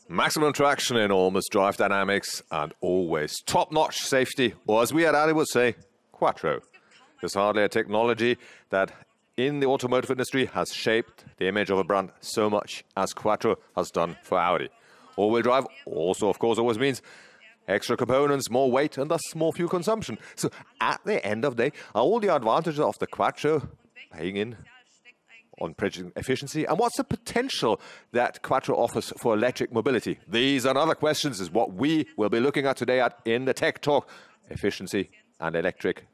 Maximum traction, enormous drive dynamics, and always top-notch safety, or as we at Audi would say, Quattro. There's hardly a technology that in the automotive industry has shaped the image of a brand so much as Quattro has done for Audi. All-wheel drive also, of course, always means extra components, more weight, and thus more fuel consumption. So at the end of the day, are all the advantages of the Quattro paying in on purchasing efficiency? And what's the potential that Quattro offers for electric mobility? These and other questions is what we will be looking at today in the Tech Talk, efficiency and electric.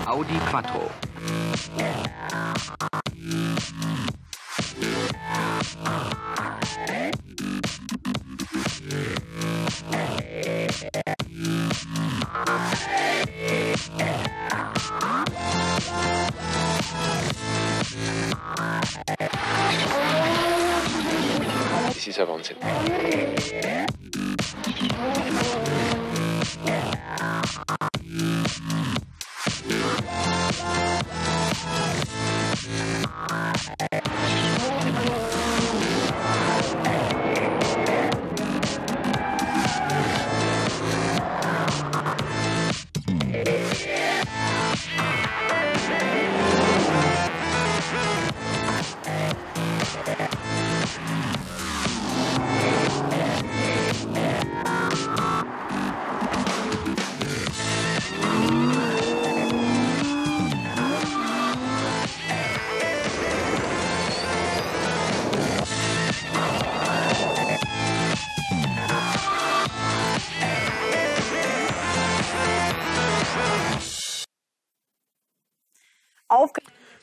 Audi Quattro. Ici ça avance.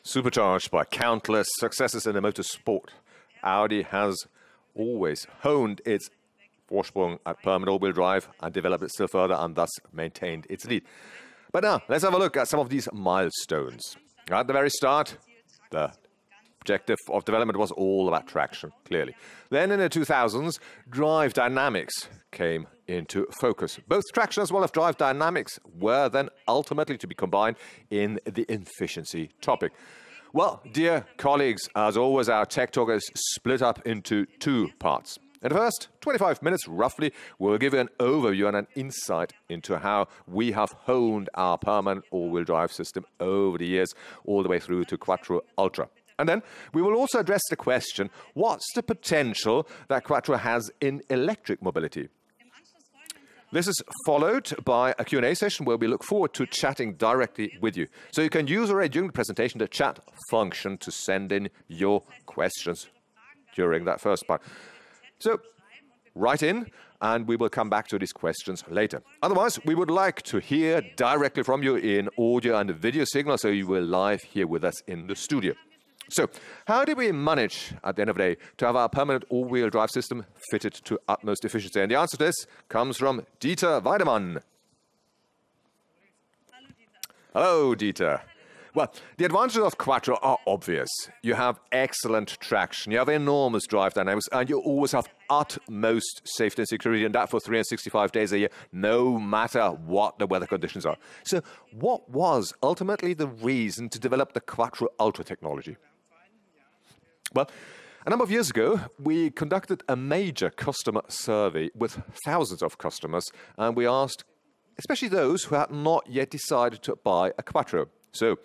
Supercharged by countless successes in the motorsport, Audi has always honed its Vorsprung at permanent all-wheel drive and developed it still further and thus maintained its lead. But now, let's have a look at some of these milestones. At the very start, the objective of development was all about traction, clearly. Then in the 2000s, drive dynamics came into focus. Both traction as well as drive dynamics were then ultimately to be combined in the efficiency topic. Well, dear colleagues, as always, our Tech Talk is split up into two parts. In the first 25 minutes, roughly, we'll give you an overview and an insight into how we have honed our permanent all-wheel drive system over the years, all the way through to Quattro Ultra. And then we will also address the question, what's the potential that Quattro has in electric mobility? This is followed by a Q&A session where we look forward to chatting directly with you. So you can use already during the presentation the chat function to send in your questions during that first part. So write in and we will come back to these questions later. Otherwise, we would like to hear directly from you in audio and video signal, so you will live here with us in the studio. So, how did we manage, at the end of the day, to have our permanent all-wheel drive system fitted to utmost efficiency? And the answer to this comes from Dieter Weidemann. Hello, Dieter. Well, the advantages of Quattro are obvious. You have excellent traction, you have enormous drive dynamics, and you always have utmost safety and security, and that for 365 days a year, no matter what the weather conditions are. So, what was ultimately the reason to develop the Quattro Ultra technology? Well, a number of years ago, we conducted a major customer survey with thousands of customers, and we asked, especially those who had not yet decided to buy a Quattro. So,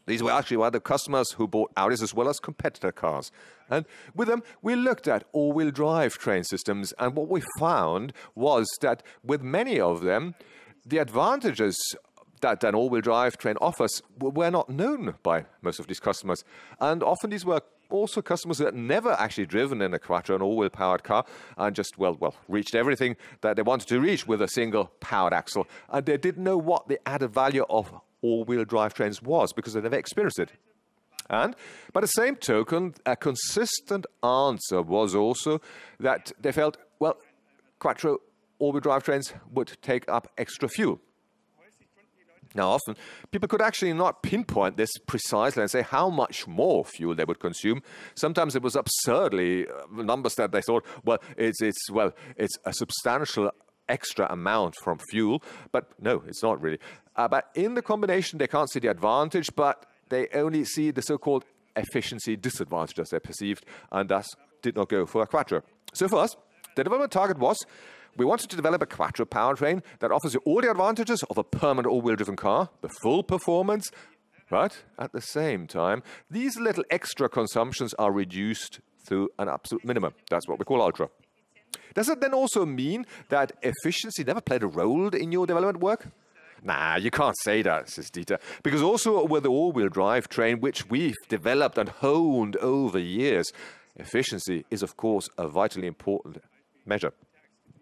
these were actually the customers who bought Audis as well as competitor cars. And with them, we looked at all-wheel drive train systems, and what we found was that with many of them, the advantages that an all-wheel drive train offers were not known by most of these customers. And often these were also customers that had never actually driven in a Quattro, an all-wheel powered car, and just, well, reached everything that they wanted to reach with a single powered axle. And they didn't know what the added value of all-wheel drive trains was because they never experienced it. And by the same token, a consistent answer was also that they felt, well, Quattro all-wheel drive trains would take up extra fuel. Now, often, people could actually not pinpoint this precisely and say how much more fuel they would consume. Sometimes it was absurdly numbers that they thought, well, it's a substantial extra amount from fuel, but no, it's not really. But in the combination, they can't see the advantage, but they only see the so-called efficiency disadvantage as they perceived, and thus did not go for a Quattro. So for us, the development target was we wanted to develop a Quattro powertrain that offers you all the advantages of a permanent all-wheel driven car, the full performance, but at the same time, these little extra consumptions are reduced to an absolute minimum. That's what we call Ultra. Does it then also mean that efficiency never played a role in your development work? Nah, you can't say that, says Dieter, because also with the all-wheel drive train, which we've developed and honed over years, efficiency is, of course, a vitally important measure.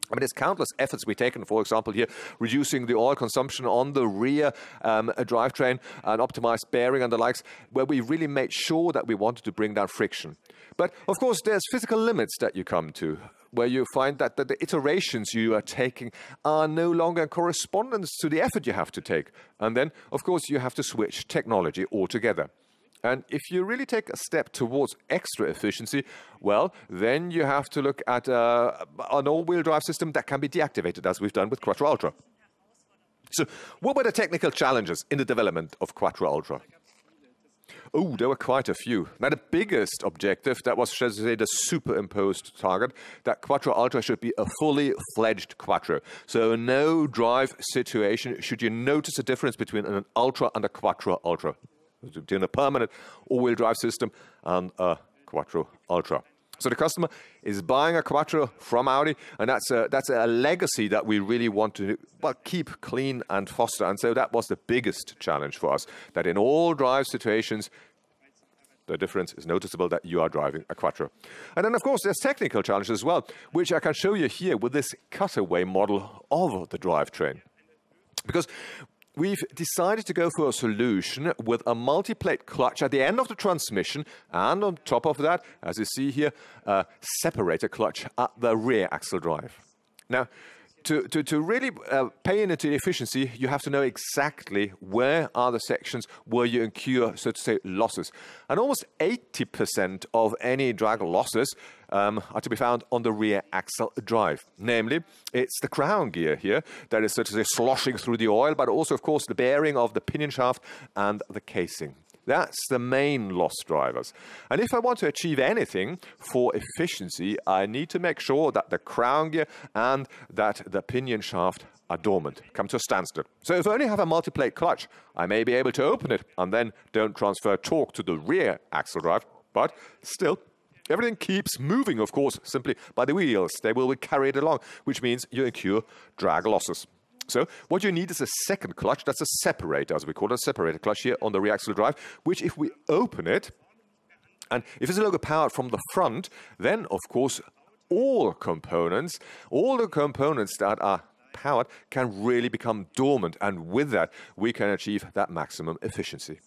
I mean, there's countless efforts we've taken, for example, here, reducing the oil consumption on the rear drivetrain and optimized bearing and the likes, where we really made sure that we wanted to bring down friction. But, of course, there's physical limits that you come to, where you find that the iterations you are taking are no longer in correspondence to the effort you have to take. And then, of course, you have to switch technology altogether. And if you really take a step towards extra efficiency, well, then you have to look at an all-wheel drive system that can be deactivated, as we've done with Quattro Ultra. So what were the technical challenges in the development of Quattro Ultra? Oh, there were quite a few. Now, the biggest objective, that was, shall I say, the superimposed target, that Quattro Ultra should be a fully fledged Quattro. So no drive situation should you notice a difference between an Ultra and a Quattro Ultra, between a permanent all-wheel drive system and a Quattro Ultra. So the customer is buying a Quattro from Audi, and that's a legacy that we really want to keep clean and foster. And so that was the biggest challenge for us, that in all drive situations, the difference is noticeable that you are driving a Quattro. And then, of course, there's technical challenges as well, which I can show you here with this cutaway model of the drivetrain. Because we've decided to go for a solution with a multi-plate clutch at the end of the transmission, and on top of that, as you see here, a separator clutch at the rear axle drive. Now, to really pay into efficiency, you have to know exactly where are the sections where you incur, so to say, losses. And almost 80% of any drag losses are to be found on the rear axle drive. Namely, it's the crown gear here that is, so to say, sloshing through the oil, but also, of course, the bearing of the pinion shaft and the casing. That's the main loss drivers. And if I want to achieve anything for efficiency, I need to make sure that the crown gear and that the pinion shaft are dormant, come to a standstill. So if I only have a multi-plate clutch, I may be able to open it and then don't transfer torque to the rear axle drive, but still, everything keeps moving, of course, simply by the wheels. They will be carried along, which means you incur drag losses. So what you need is a second clutch. That's a separator, as we call it, a separator clutch here on the rear axle drive, which if we open it, and if it's a little powered from the front, then, of course, all the components that are powered can really become dormant. And with that, we can achieve that maximum efficiency.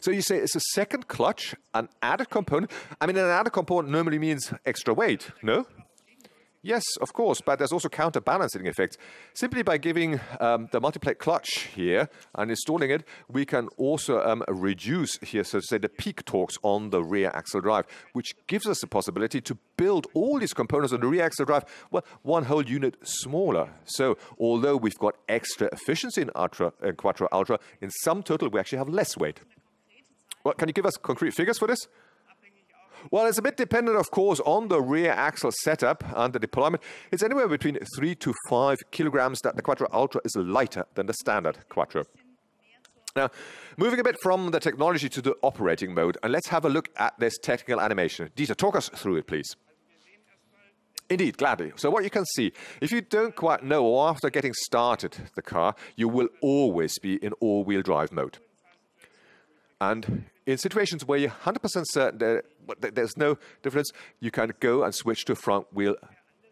So you say it's a second clutch, an added component. I mean, an added component normally means extra weight, no? Yes, of course, but there's also counterbalancing effects. Simply by giving the multi-plate clutch here and installing it, we can also reduce here, so to say, the peak torques on the rear axle drive, which gives us the possibility to build all these components on the rear axle drive, well, one whole unit smaller. So although we've got extra efficiency in Quattro Ultra, in sum total, we actually have less weight. Well, can you give us concrete figures for this? Well, it's a bit dependent, of course, on the rear axle setup and the deployment. It's anywhere between 3 to 5 kilograms that the Quattro Ultra is lighter than the standard Quattro. Now, moving a bit from the technology to the operating mode, and let's have a look at this technical animation. Dieter, talk us through it, please. Indeed, gladly. So what you can see, if you don't quite know, or after getting started the car, you will always be in all-wheel drive mode. And in situations where you're 100% certain there's no difference, you can go and switch to front-wheel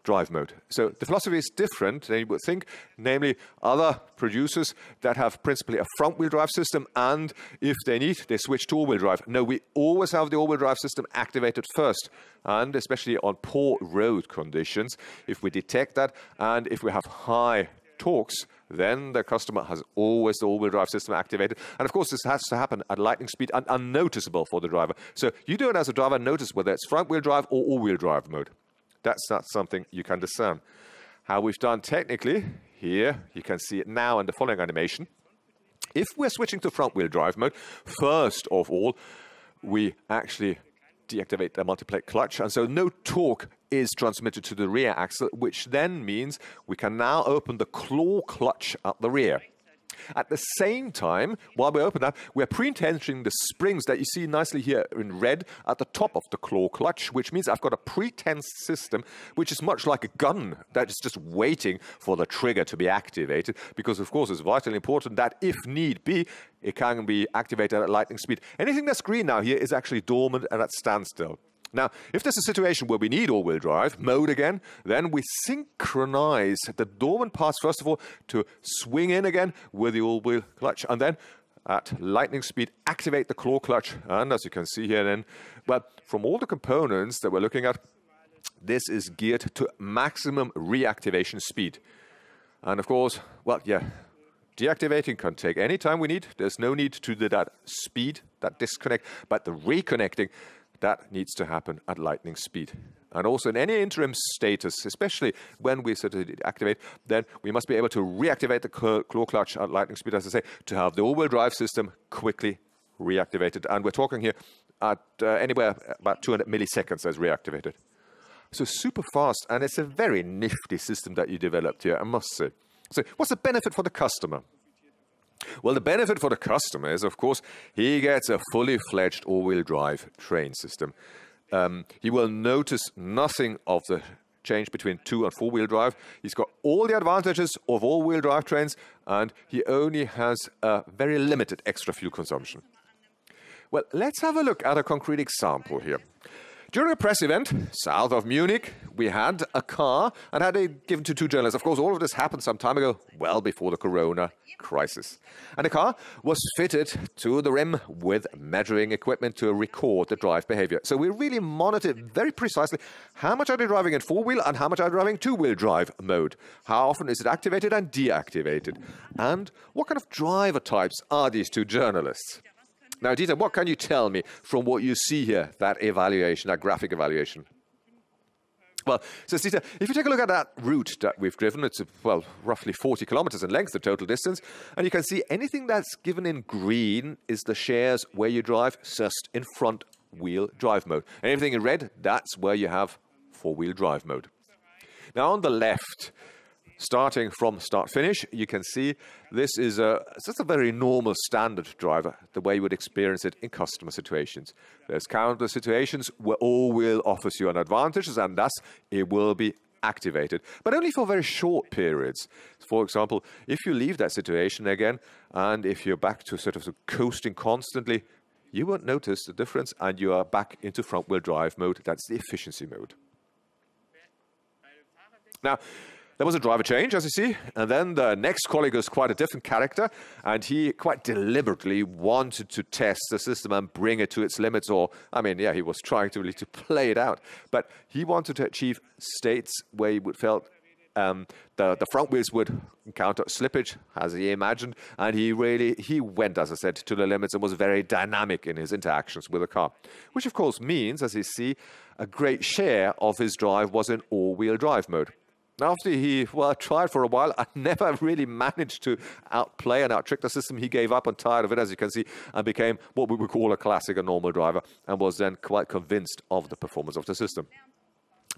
drive mode. So the philosophy is different than you would think, namely other producers that have principally a front-wheel drive system, and if they need, they switch to all-wheel drive. No, we always have the all-wheel drive system activated first, and especially on poor road conditions, if we detect that, and if we have high torques, then the customer has always the all-wheel drive system activated. And of course, this has to happen at lightning speed and unnoticeable for the driver. So you don't, as a driver, notice whether it's front-wheel drive or all-wheel drive mode. That's not something you can discern. How we've done technically, here, you can see it now in the following animation. If we're switching to front-wheel drive mode, first of all, we actually deactivate the multi-plate clutch, and so no torque is transmitted to the rear axle, which then means we can now open the claw clutch at the rear. At the same time, while we open that, we're pre-tensioning the springs that you see nicely here in red at the top of the claw clutch, which means I've got a pre-tensed system, which is much like a gun that is just waiting for the trigger to be activated, because of course it's vitally important that if need be, it can be activated at lightning speed. Anything that's green now here is actually dormant and at standstill. Now, if there's a situation where we need all-wheel drive mode again, then we synchronize the dormant parts, first of all, to swing in again with the all-wheel clutch, and then at lightning speed, activate the claw clutch. And as you can see here then, well, from all the components that we're looking at, this is geared to maximum reactivation speed. And of course, well, yeah, deactivating can take any time we need. There's no need to do that speed, that disconnect, but the reconnecting, that needs to happen at lightning speed. And also in any interim status, especially when we sort of activate, then we must be able to reactivate the claw clutch at lightning speed, as I say, to have the all-wheel drive system quickly reactivated. And we're talking here at anywhere about 200 milliseconds as reactivated. So super fast, and it's a very nifty system that you developed here, I must say. So what's the benefit for the customer? Well, the benefit for the customer is, of course, he gets a fully fledged all-wheel drive train system. He will notice nothing of the change between 2- and 4-wheel drive. He's got all the advantages of all-wheel drive trains, and he only has a very limited extra fuel consumption. Well, let's have a look at a concrete example here. During a press event south of Munich, we had a car and had it given to 2 journalists. Of course, all of this happened some time ago, well before the Corona crisis. And the car was fitted to the rim with measuring equipment to record the drive behavior. So we really monitored very precisely how much are they driving in 4-wheel and how much are they driving 2-wheel drive mode. How often is it activated and deactivated? And what kind of driver types are these 2 journalists? Now, Dieter, what can you tell me from what you see here, that evaluation, that graphic evaluation? Well, so Dieter, if you take a look at that route that we've driven, it's, well, roughly 40 kilometers in length, the total distance, and you can see anything that's given in green is the shares where you drive just in front-wheel drive mode. And anything in red, that's where you have 4-wheel drive mode. Now, on the left, starting from start-finish, you can see this is just a very normal standard driver, the way you would experience it in customer situations. There's countless situations where all-wheel offers you an advantage, and thus it will be activated, but only for very short periods. For example, if you leave that situation again, and if you're back to sort of coasting constantly, you won't notice the difference, and you are back into front-wheel drive mode. That's the efficiency mode. Now, there was a driver change, as you see, and then the next colleague is quite a different character, and he quite deliberately wanted to test the system and bring it to its limits, or, I mean, yeah, he was trying to really to play it out, but he wanted to achieve states where he would felt the front wheels would encounter slippage, as he imagined, and he went, as I said, to the limits and was very dynamic in his interactions with the car, which of course means, as you see, a great share of his drive was in all-wheel drive mode. After he, well, tried for a while, I never really managed to outplay and outtrick the system. He gave up and tired of it, as you can see, and became what we would call a classic, a normal driver, and was then quite convinced of the performance of the system.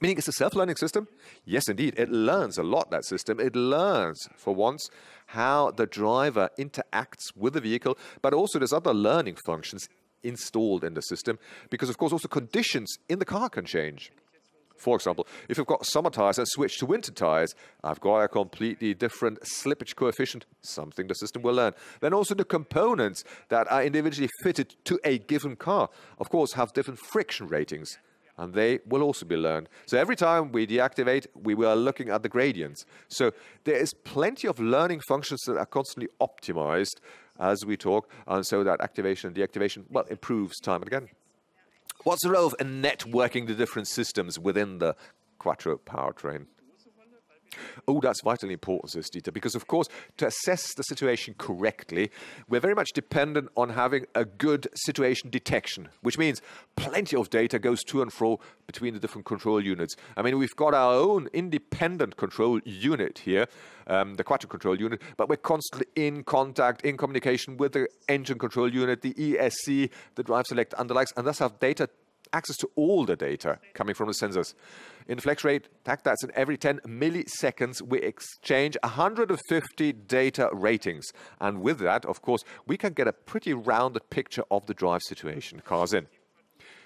Meaning it's a self-learning system? Yes, indeed. It learns a lot, that system. It learns, for once, how the driver interacts with the vehicle, but also there's other learning functions installed in the system, because, of course, also conditions in the car can change. For example, if I've got summer tires and switch to winter tires, I've got a completely different slippage coefficient, something the system will learn. Then also the components that are individually fitted to a given car, of course, have different friction ratings, and they will also be learned. So every time we deactivate, we are looking at the gradients. So there is plenty of learning functions that are constantly optimized as we talk, and so that activation and deactivation, well, improves time and again. What's the role of networking the different systems within the Quattro powertrain? Oh, that's vitally important, says Dieter, because, of course, to assess the situation correctly, we're very much dependent on having a good situation detection, which means plenty of data goes to and fro between the different control units. I mean, we've got our own independent control unit here, the Quattro control unit, but we're constantly in contact, in communication with the engine control unit, the ESC, the drive select and the likes, and thus have access to all the data coming from the sensors. In the flex rate tach, that's in every 10 milliseconds, we exchange 150 data ratings. And with that, of course, we can get a pretty rounded picture of the drive situation cars in.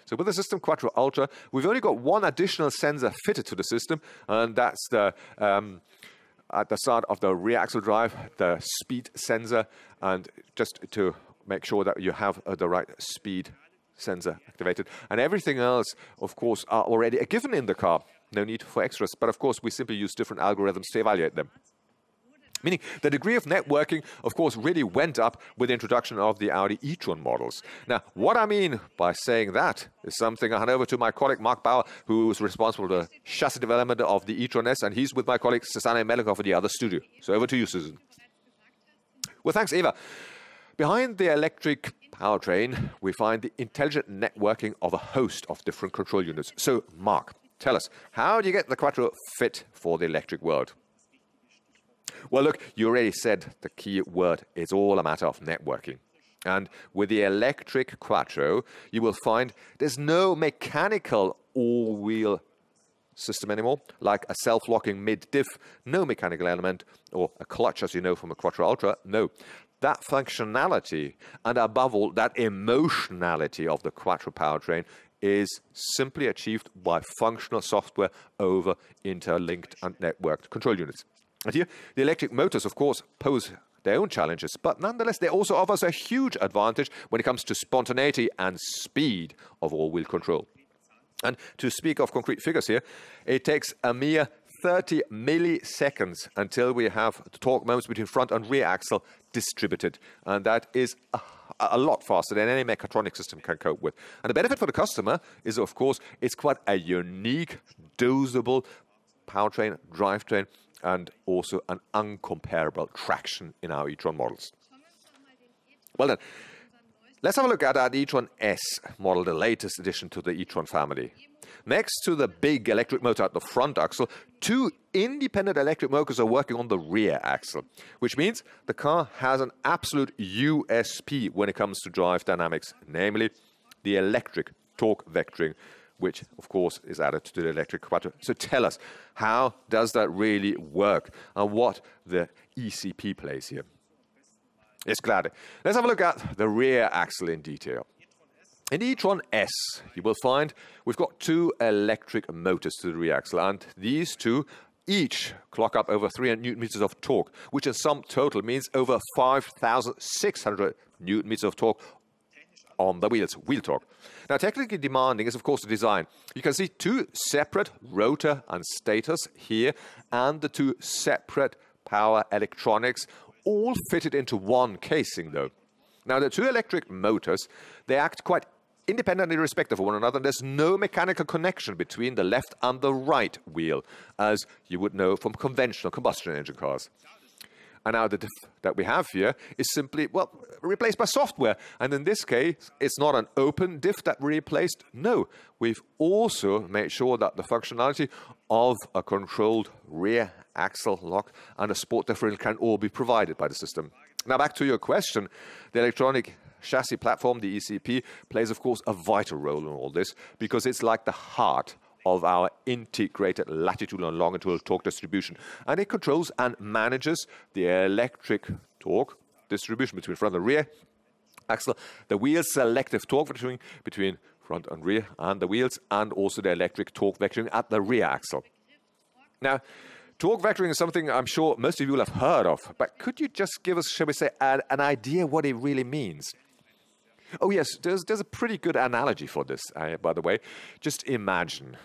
So with the system Quattro Ultra, we've only got one additional sensor fitted to the system, and that's the at the start of the rear axle drive, the speed sensor, and just to make sure that you have the right speed sensor activated. And everything else, of course, are already a given in the car. No need for extras. But of course, we simply use different algorithms to evaluate them. Meaning the degree of networking, of course, really went up with the introduction of the Audi e-tron models. Now, what I mean by saying that is something I hand over to my colleague Mark Bauer, who is responsible for the chassis development of the e-tron S, and he's with my colleague Susanne Melikov in the other studio. So over to you, Susan. Well, thanks, Eva. Behind the electric powertrain, we find the intelligent networking of a host of different control units. So, Mark, tell us, how do you get the Quattro fit for the electric world? Well, look, you already said the key word. It's all a matter of networking. And with the electric Quattro, you will find there's no mechanical all-wheel system anymore, like a self-locking mid-diff, no mechanical element, or a clutch, as you know from a Quattro Ultra. No. That functionality, and above all, that emotionality of the Quattro powertrain is simply achieved by functional software over interlinked and networked control units. And here, the electric motors, of course, pose their own challenges, but nonetheless, they also offer us a huge advantage when it comes to spontaneity and speed of all-wheel control. And to speak of concrete figures here, it takes a mere 30 milliseconds until we have the torque moments between front and rear axle distributed. And that is a lot faster than any mechatronic system can cope with. And the benefit for the customer is, of course, it's quite a unique, dosable powertrain, drivetrain, and also an uncomparable traction in our e-tron models. Well then, let's have a look at our e-tron S model, the latest addition to the e-tron family. Next to the big electric motor at the front axle, two independent electric motors are working on the rear axle, which means the car has an absolute USP when it comes to drive dynamics, namely the electric torque vectoring, which, of course, is added to the electric Quattro. So tell us, how does that really work, and what the ECP plays here? Yes, gladly. Let's have a look at the rear axle in detail. In the e-tron S, you will find we've got two electric motors to the rear axle, and these two each clock up over 300 newton meters of torque, which in sum total means over 5,600 newton meters of torque on the wheels, wheel torque. Now, technically demanding is, of course, the design. You can see two separate rotor and stators here, and the two separate power electronics, all fitted into one casing, though. Now, the two electric motors, they act quite independently respective of one another. There's no mechanical connection between the left and the right wheel, as you would know from conventional combustion engine cars. And now the diff that we have here is simply, well, replaced by software. And in this case, it's not an open diff that we replaced. No, we've also made sure that the functionality of a controlled rear axle lock and a sport differential can all be provided by the system. Now, back to your question, the electronic chassis platform, the ECP, plays, of course, a vital role in all this, because it's like the heart of our integrated latitudinal and longitudinal torque distribution. And it controls and manages the electric torque distribution between front and rear axle, the wheel selective torque vectoring between front and rear and the wheels, and also the electric torque vectoring at the rear axle. Now, torque vectoring is something I'm sure most of you will have heard of, but could you just give us, shall we say, an idea what it really means? Oh yes, there's a pretty good analogy for this, by the way. Just imagine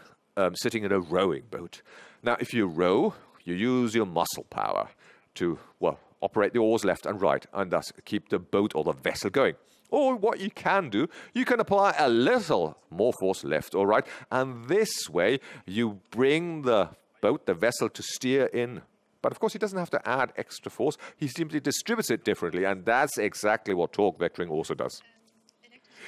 sitting in a rowing boat. Now, if you row, you use your muscle power to, well, operate the oars left and right, and thus keep the boat or the vessel going. Or what you can do, you can apply a little more force left or right, and this way you bring the boat, the vessel, to steer in. But of course, he doesn't have to add extra force. He simply distributes it differently, and that's exactly what torque vectoring also does.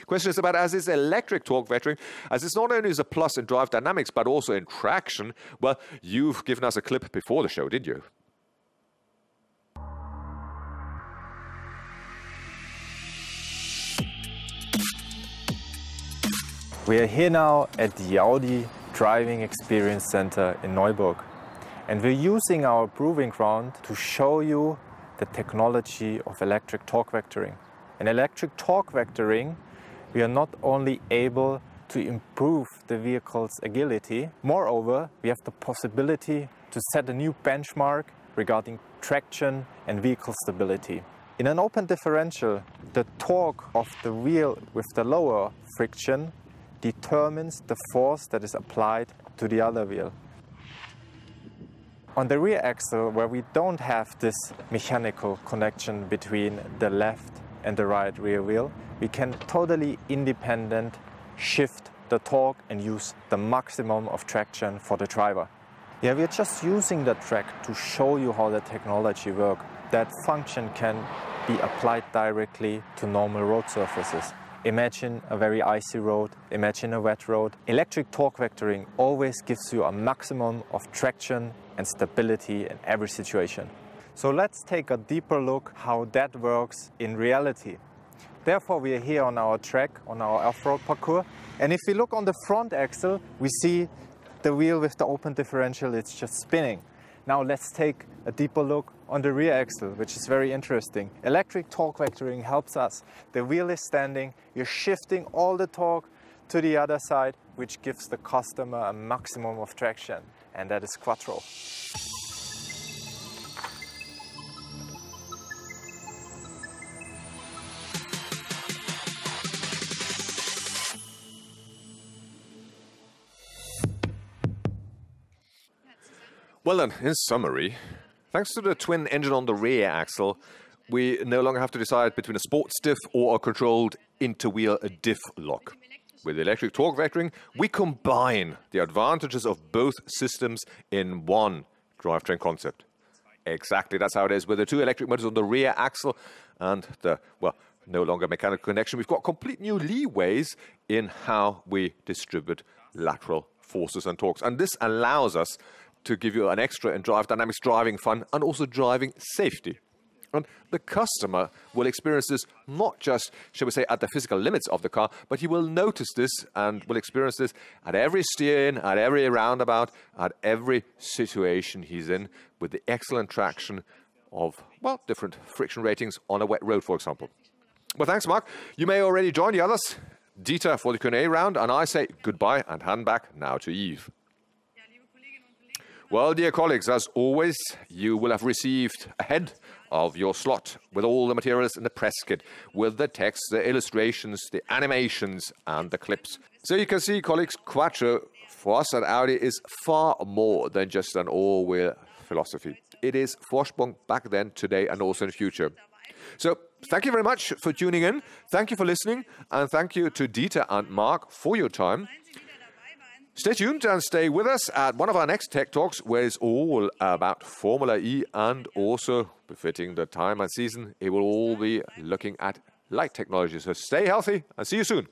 Question is about as is electric torque vectoring, as it's not only is a plus in drive dynamics, but also in traction. Well, you've given us a clip before the show, didn't you? We are here now at the Audi Driving Experience Center in Neuburg. And we're using our proving ground to show you the technology of electric torque vectoring. In electric torque vectoring, we are not only able to improve the vehicle's agility, moreover, we have the possibility to set a new benchmark regarding traction and vehicle stability. In an open differential, the torque of the wheel with the lower friction determines the force that is applied to the other wheel. On the rear axle, where we don't have this mechanical connection between the left and the right rear wheel, we can totally independent shift the torque and use the maximum of traction for the driver. Yeah, we're just using the track to show you how the technology works. That function can be applied directly to normal road surfaces. Imagine a very icy road, imagine a wet road. Electric torque vectoring always gives you a maximum of traction and stability in every situation. So let's take a deeper look how that works in reality. Therefore, we are here on our track, on our off-road parcours. And if we look on the front axle, we see the wheel with the open differential, it's just spinning. Now let's take a deeper look on the rear axle, which is very interesting. Electric torque vectoring helps us. The wheel is standing, you're shifting all the torque to the other side, which gives the customer a maximum of traction, and that is Quattro. Well then, in summary, thanks to the twin engine on the rear axle, we no longer have to decide between a sports diff or a controlled interwheel diff lock. With electric torque vectoring, we combine the advantages of both systems in one drivetrain concept. Exactly, that's how it is with the two electric motors on the rear axle and the, well, no longer mechanical connection. We've got complete new leeways in how we distribute lateral forces and torques. And this allows us to give you an extra in drive dynamics, driving fun, and also driving safety. And the customer will experience this not just, shall we say, at the physical limits of the car, but he will notice this and will experience this at every steer-in, at every roundabout, at every situation he's in, with the excellent traction of, well, different friction ratings on a wet road, for example. Well, thanks, Mark. You may already join the others. Dieter for the Q&A round, and I say goodbye and hand back now to Yves. Well, dear colleagues, as always, you will have received ahead of your slot with all the materials in the press kit, with the text, the illustrations, the animations, and the clips. So you can see, colleagues, Quattro for us at Audi is far more than just an all-wheel philosophy. It is Vorsprung back then, today, and also in the future. So thank you very much for tuning in. Thank you for listening, and thank you to Dieter and Mark for your time. Stay tuned and stay with us at one of our next Tech Talks, where it's all about Formula E, and also befitting the time and season, it will all be looking at light technology. So stay healthy and see you soon.